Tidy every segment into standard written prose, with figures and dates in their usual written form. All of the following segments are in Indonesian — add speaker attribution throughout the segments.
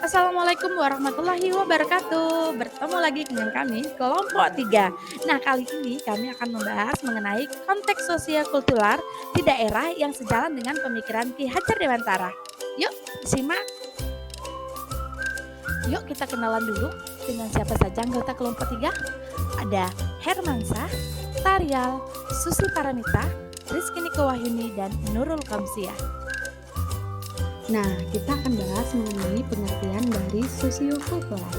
Speaker 1: Assalamualaikum warahmatullahi wabarakatuh. Bertemu lagi dengan kami, kelompok 3. Nah, kali ini kami akan membahas mengenai konteks sosio-kultural di daerah yang sejalan dengan pemikiran Ki Hajar Dewantara. Yuk, simak. Yuk kita kenalan dulu dengan siapa saja anggota kelompok 3. Ada Hermansyah, Tarial, Susi Paramita, Rizky Niko Wahyuni, dan Nurul Kamsiah.
Speaker 2: Nah, kita akan bahas mengenai pengertian dari sosiokultural.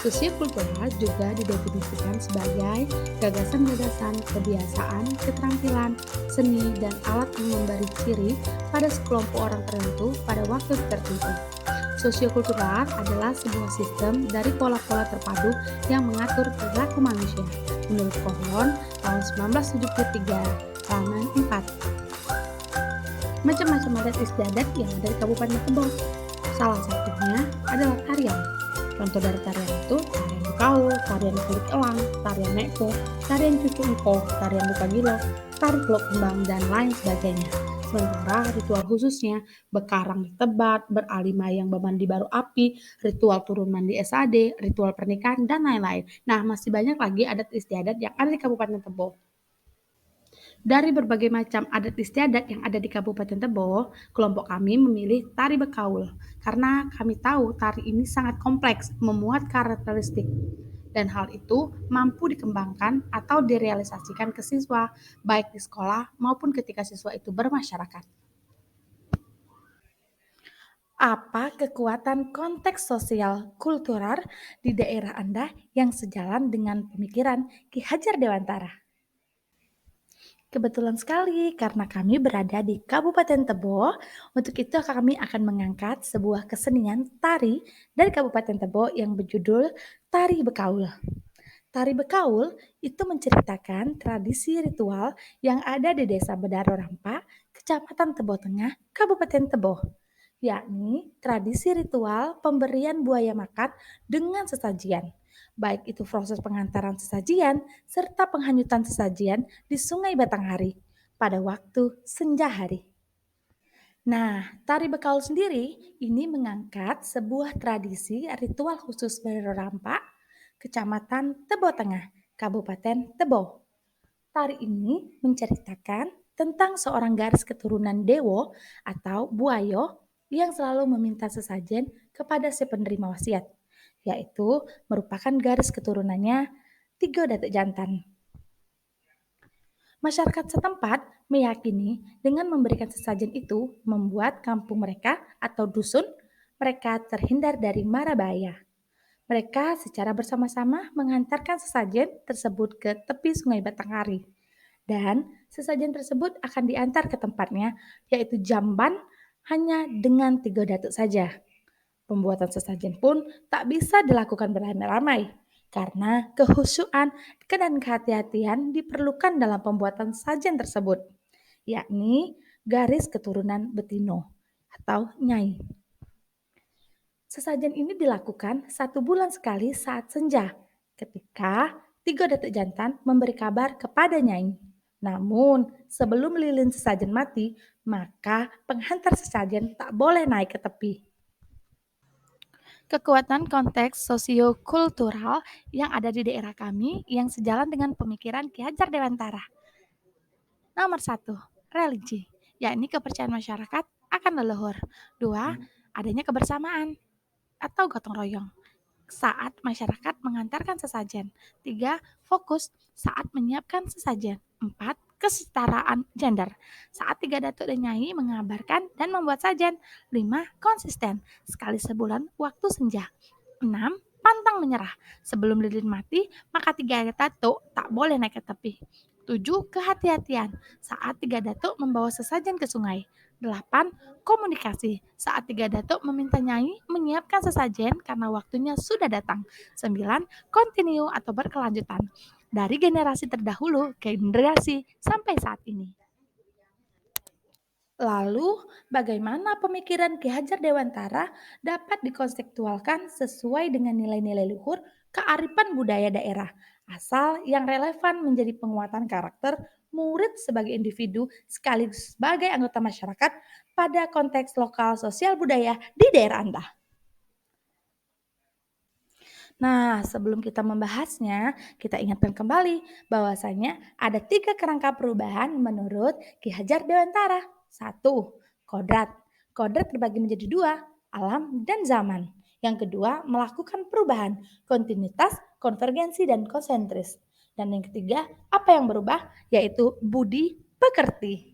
Speaker 2: Sosiokultural juga didefinisikan sebagai gagasan-gagasan, kebiasaan, keterampilan, seni, dan alat yang memberi ciri pada sekelompok orang tertentu pada waktu tertentu. Sosiokultural adalah sebuah sistem dari pola-pola terpadu yang mengatur perilaku manusia. Menurut Kohon tahun 1973, halaman 4. Macam-macam adat istiadat yang ada di Kabupaten Tebo. Salah satunya adalah tarian. Contoh dari tarian itu tarian Bekaul, tarian kulit elang, tarian neko, tarian cucu engko, tarian buka gilo, tari teluk kembang, dan lain sebagainya. Sementara ritual khususnya bekarang di tebat, berali mayang bemandi baru api, ritual turun mandi SAD, ritual pernikahan, dan lain-lain. Nah, masih banyak lagi adat istiadat yang ada di Kabupaten Tebo. Dari berbagai macam adat istiadat yang ada di Kabupaten Tebo, kelompok kami memilih tari Bekaul karena kami tahu tari ini sangat kompleks, memuat karakteristik, dan hal itu mampu dikembangkan atau direalisasikan ke siswa, baik di sekolah maupun ketika siswa itu bermasyarakat.
Speaker 1: Apa kekuatan konteks sosial kultural di daerah Anda yang sejalan dengan pemikiran Ki Hajar Dewantara? Kebetulan sekali karena kami berada di Kabupaten Tebo, untuk itu kami akan mengangkat sebuah kesenian tari dari Kabupaten Tebo yang berjudul Tari Bekaul. Tari Bekaul itu menceritakan tradisi ritual yang ada di Desa Bedaro Rampa, Kecamatan Tebo Tengah, Kabupaten Tebo, yakni tradisi ritual pemberian buaya makan dengan sesajian, baik itu proses pengantaran sesajian serta penghanyutan sesajian di Sungai Batanghari pada waktu senja hari. Nah, tari Bekaul sendiri ini mengangkat sebuah tradisi ritual khusus Bedaro Rampa, Kecamatan Tebo Tengah, Kabupaten Tebo. Tari ini menceritakan tentang seorang garis keturunan Dewo atau Buayo yang selalu meminta sesajen kepada si penerima wasiat, yaitu merupakan garis keturunannya tiga datuk jantan. Masyarakat setempat meyakini dengan memberikan sesajen itu membuat kampung mereka atau dusun mereka terhindar dari mara bahaya. Mereka secara bersama-sama mengantarkan sesajen tersebut ke tepi Sungai Batanghari. Dan sesajen tersebut akan diantar ke tempatnya, yaitu Jamban, hanya dengan 3 datuk saja. Pembuatan sesajen pun tak bisa dilakukan beramai-ramai, karena kehusuan dan kehati-hatian diperlukan dalam pembuatan sajen tersebut, yakni garis keturunan Betino atau Nyai. Sesajen ini dilakukan 1 bulan sekali saat senja, ketika 3 datuk jantan memberi kabar kepada Nyai. Namun, sebelum lilin sesajen mati, maka penghantar sesajen tak boleh naik ke tepi. Kekuatan konteks sosiokultural yang ada di daerah kami yang sejalan dengan pemikiran Ki Hajar Dewantara. Nomor 1, religi, yakni kepercayaan masyarakat akan leluhur. 2, adanya kebersamaan atau gotong royong saat masyarakat mengantarkan sesajen. 3, fokus saat menyiapkan sesajen. 4, kesetaraan gender saat 3 datuk dan nyai mengabarkan dan membuat sajen. 5, konsisten sekali sebulan waktu senja. 6, pantang menyerah sebelum lilin mati, maka 3 datuk tak boleh naik ke tepi. 7, kehati-hatian saat 3 datuk membawa sesajen ke sungai. 8, komunikasi saat 3 datuk meminta nyai menyiapkan sesajen karena waktunya sudah datang. 9, kontinu atau berkelanjutan dari generasi terdahulu ke generasi sampai saat ini. Lalu, bagaimana pemikiran Ki Hajar Dewantara dapat dikonseptualkan sesuai dengan nilai-nilai luhur kearifan budaya daerah, asal yang relevan menjadi penguatan karakter murid sebagai individu sekaligus sebagai anggota masyarakat pada konteks lokal sosial budaya di daerah Anda? Nah, sebelum kita membahasnya, kita ingatkan kembali bahwasanya ada 3 kerangka perubahan menurut Ki Hajar Dewantara. Satu, kodrat. Kodrat terbagi menjadi 2, alam dan zaman. Yang kedua, melakukan perubahan, kontinuitas, konvergensi, dan konsentris. Dan yang ketiga, apa yang berubah? Yaitu budi pekerti.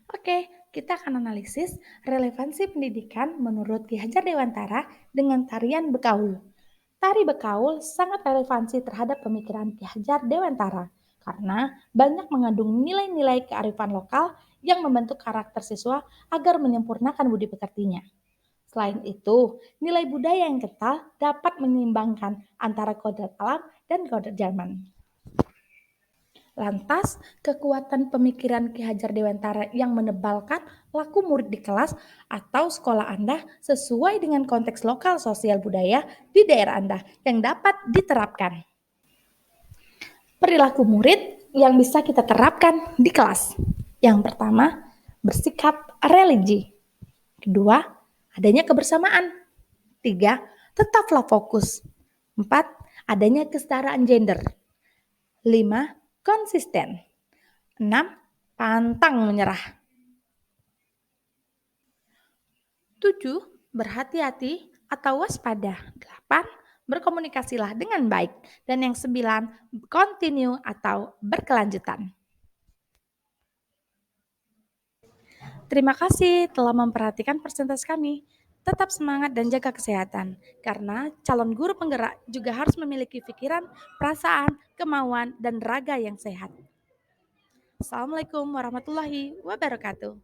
Speaker 1: Oke, kita akan analisis relevansi pendidikan menurut Ki Hajar Dewantara dengan tarian Bekaul. Tari Bekaul sangat relevansi terhadap pemikiran Ki Hajar Dewantara karena banyak mengandung nilai-nilai kearifan lokal yang membentuk karakter siswa agar menyempurnakan budi pekertinya. Selain itu, nilai budaya yang kental dapat menyimbangkan antara kodrat alam dan kodrat zaman. Lantas, kekuatan pemikiran Ki Hajar Dewantara yang menebalkan laku murid di kelas atau sekolah Anda sesuai dengan konteks lokal sosial budaya di daerah Anda yang dapat diterapkan. Perilaku murid yang bisa kita terapkan di kelas. Yang pertama, bersikap religi. Kedua, adanya kebersamaan. Tiga, tetaplah fokus. Empat, adanya kesetaraan gender. Lima, konsisten. 6. Pantang menyerah. 7. Berhati-hati atau waspada. 8. Berkomunikasilah dengan baik. Dan yang 9. Continue atau berkelanjutan. Terima kasih telah memperhatikan presentasi kami. Tetap semangat dan jaga kesehatan, karena calon guru penggerak juga harus memiliki pikiran, perasaan, kemauan, dan raga yang sehat. Assalamualaikum warahmatullahi wabarakatuh.